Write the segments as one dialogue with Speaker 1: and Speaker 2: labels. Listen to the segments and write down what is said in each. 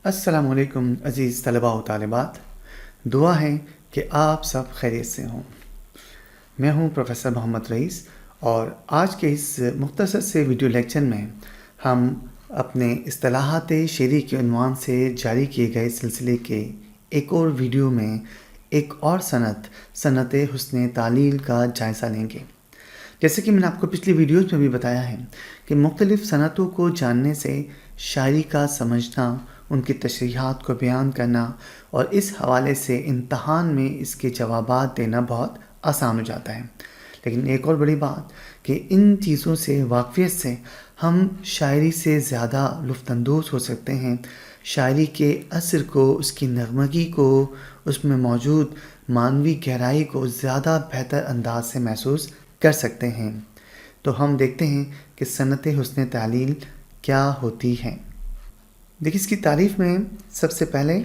Speaker 1: السلام علیکم عزیز طلباء و طالبات، دعا ہے کہ آپ سب خیریت سے ہوں۔ میں ہوں پروفیسر محمد رئیس، اور آج کے اس مختصر سے ویڈیو لیکچر میں ہم اپنے اصطلاحات شعری کے عنوان سے جاری کیے گئے سلسلے کے ایک اور ویڈیو میں ایک اور صنعت حسن تعلیل کا جائزہ لیں گے۔ جیسے کہ میں نے آپ کو پچھلی ویڈیوز میں بھی بتایا ہے کہ مختلف صنعتوں کو جاننے سے شاعری کا سمجھنا، ان کی تشریحات کو بیان کرنا اور اس حوالے سے امتحان میں اس کے جوابات دینا بہت آسان ہو جاتا ہے۔ لیکن ایک اور بڑی بات کہ ان چیزوں سے واقفیت سے ہم شاعری سے زیادہ لطف اندوز ہو سکتے ہیں، شاعری کے اثر کو، اس کی نغمگی کو، اس میں موجود معنوی گہرائی کو زیادہ بہتر انداز سے محسوس کر سکتے ہیں۔ تو ہم دیکھتے ہیں کہ صنعت حسن تعلیل کیا ہوتی ہے۔ دیکھیے، اس کی تعریف میں سب سے پہلے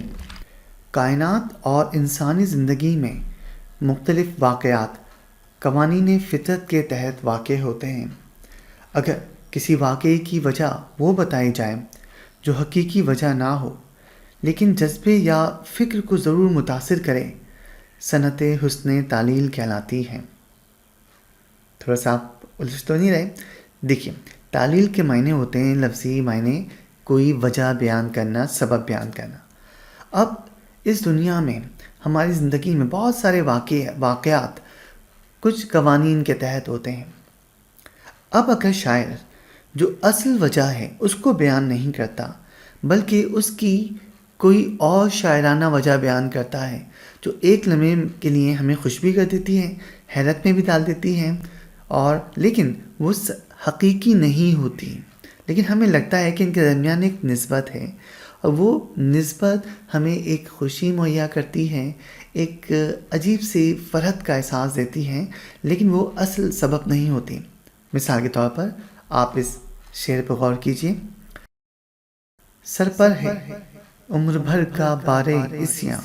Speaker 1: کائنات اور انسانی زندگی میں مختلف واقعات قوانین فطرت کے تحت واقع ہوتے ہیں۔ اگر کسی واقعے کی وجہ وہ بتائی جائے جو حقیقی وجہ نہ ہو لیکن جذبے یا فکر کو ضرور متاثر کرے، صنعت حسن تعلیل کہلاتی ہے۔ تھوڑا سا آپ الجھ تو نہیں رہے؟ دیکھیے، تعلیل کے معنی ہوتے ہیں لفظی معنی کوئی وجہ بیان کرنا، سبب بیان کرنا۔ اب اس دنیا میں ہماری زندگی میں بہت سارے واقعات کچھ قوانین کے تحت ہوتے ہیں۔ اب اگر شاعر جو اصل وجہ ہے اس کو بیان نہیں کرتا بلکہ اس کی کوئی اور شاعرانہ وجہ بیان کرتا ہے جو ایک لمحے کے لیے ہمیں خوش بھی کر دیتی ہے، حیرت میں بھی ڈال دیتی ہے، اور لیکن وہ حقیقی نہیں ہوتی، لیکن ہمیں لگتا ہے کہ ان کے درمیان ایک نسبت ہے، اور وہ نسبت ہمیں ایک خوشی مہیا کرتی ہے، ایک عجیب سی فرحت کا احساس دیتی ہے، لیکن وہ اصل سبب نہیں ہوتی۔ مثال کے طور پر آپ اس شعر پر غور کیجئے۔ سر پر ہے عمر بھر کا بارے عصیاں،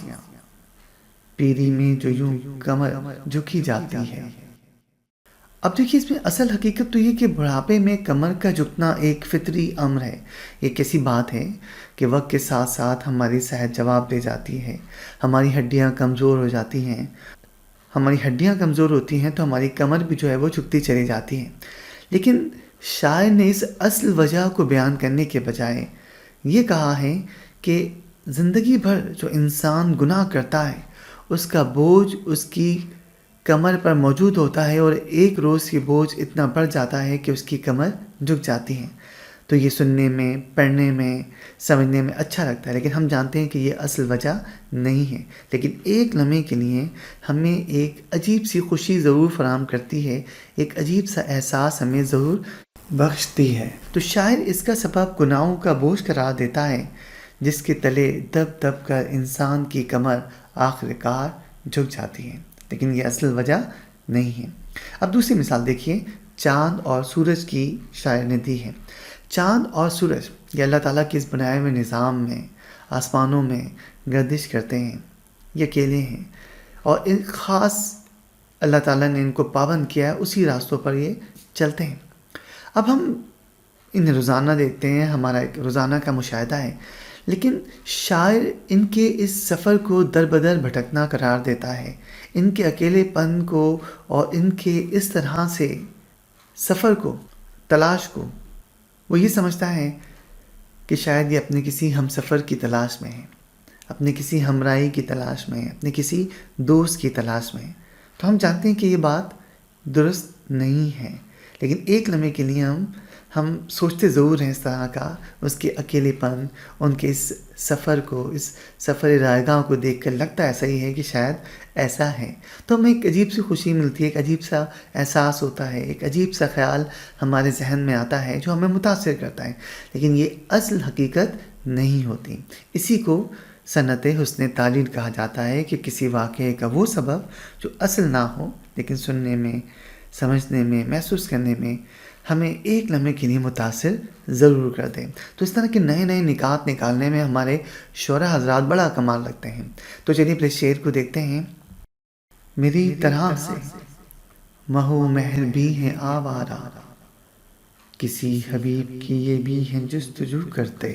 Speaker 1: پیری میں جو یوں کمر جھکی جاتی ہے۔ اب دیکھیے، اس میں اصل حقیقت تو یہ کہ بڑھاپے میں کمر کا جھکنا ایک فطری امر ہے۔ یہ کیسی بات ہے کہ وقت کے ساتھ ساتھ ہماری صحت جواب دے جاتی ہے، ہماری ہڈیاں کمزور ہو جاتی ہیں، ہماری ہڈیاں کمزور ہوتی ہیں تو ہماری کمر بھی جو ہے وہ جھکتی چلی جاتی ہے۔ لیکن شاعر نے اس اصل وجہ کو بیان کرنے کے بجائے یہ کہا ہے کہ زندگی بھر جو انسان گناہ کرتا ہے اس کا بوجھ اس کی کمر پر موجود ہوتا ہے، اور ایک روز یہ بوجھ اتنا بڑھ جاتا ہے کہ اس کی کمر جھک جاتی ہے۔ تو یہ سننے میں، پڑھنے میں، سمجھنے میں اچھا لگتا ہے، لیکن ہم جانتے ہیں کہ یہ اصل وجہ نہیں ہے، لیکن ایک لمحے کے لیے ہمیں ایک عجیب سی خوشی ضرور فراہم کرتی ہے، ایک عجیب سا احساس ہمیں ضرور بخشتی ہے۔ تو شاعر اس کا سبب گناہوں کا بوجھ قرار دیتا ہے جس کے تلے دب دب کر انسان کی کمر آخر کار جھک جاتی ہے، لیکن یہ اصل وجہ نہیں ہے۔ اب دوسری مثال دیکھیے، چاند اور سورج کی شاعر نے دی ہے۔ چاند اور سورج یہ اللہ تعالیٰ کے اس بنائے ہوئے نظام میں آسمانوں میں گردش کرتے ہیں، یہ اکیلے ہیں، اور ایک خاص اللہ تعالیٰ نے ان کو پابند کیا ہے، اسی راستوں پر یہ چلتے ہیں۔ اب ہم انہیں روزانہ دیکھتے ہیں، ہمارا ایک روزانہ کا مشاہدہ ہے، لیکن شاعر ان کے اس سفر کو در بدر بھٹکنا قرار دیتا ہے، ان کے اکیلے پن کو اور ان کے اس طرح سے سفر کو، تلاش کو، وہ یہ سمجھتا ہے کہ شاید یہ اپنے کسی ہم سفر کی تلاش میں ہے، اپنے کسی ہمراہی کی تلاش میں ہے، اپنے کسی دوست کی تلاش میں ہے۔ تو ہم جانتے ہیں کہ یہ بات درست نہیں ہے، لیکن ایک لمحے کے لیے ہم سوچتے ضرور ہیں اس طرح کا، اس کے اکیلے پن، ان کے اس سفر کو، اس سفر رائگاں کو دیکھ کر لگتا ایسا ہی ہے کہ شاید ایسا ہے، تو ہمیں ایک عجیب سی خوشی ملتی ہے، ایک عجیب سا احساس ہوتا ہے، ایک عجیب سا خیال ہمارے ذہن میں آتا ہے جو ہمیں متاثر کرتا ہے، لیکن یہ اصل حقیقت نہیں ہوتی۔ اسی کو صنعت حسن تعلیل کہا جاتا ہے کہ کسی واقعے کا وہ سبب جو اصل نہ ہو لیکن سننے میں، سمجھنے میں، محسوس کرنے میں ہمیں ایک لمحے کے لیے متاثر ضرور کر دیں۔ تو اس طرح کے نئے نئے نکات نکالنے میں ہمارے شعراء حضرات بڑا کمال رکھتے ہیں۔ تو چلیے پہلے شعر کو دیکھتے ہیں۔ میری طرح سے مہو مہر بھی ہیں آوارہ، کسی حبیب کی یہ بھی ہیں جستجو کرتے،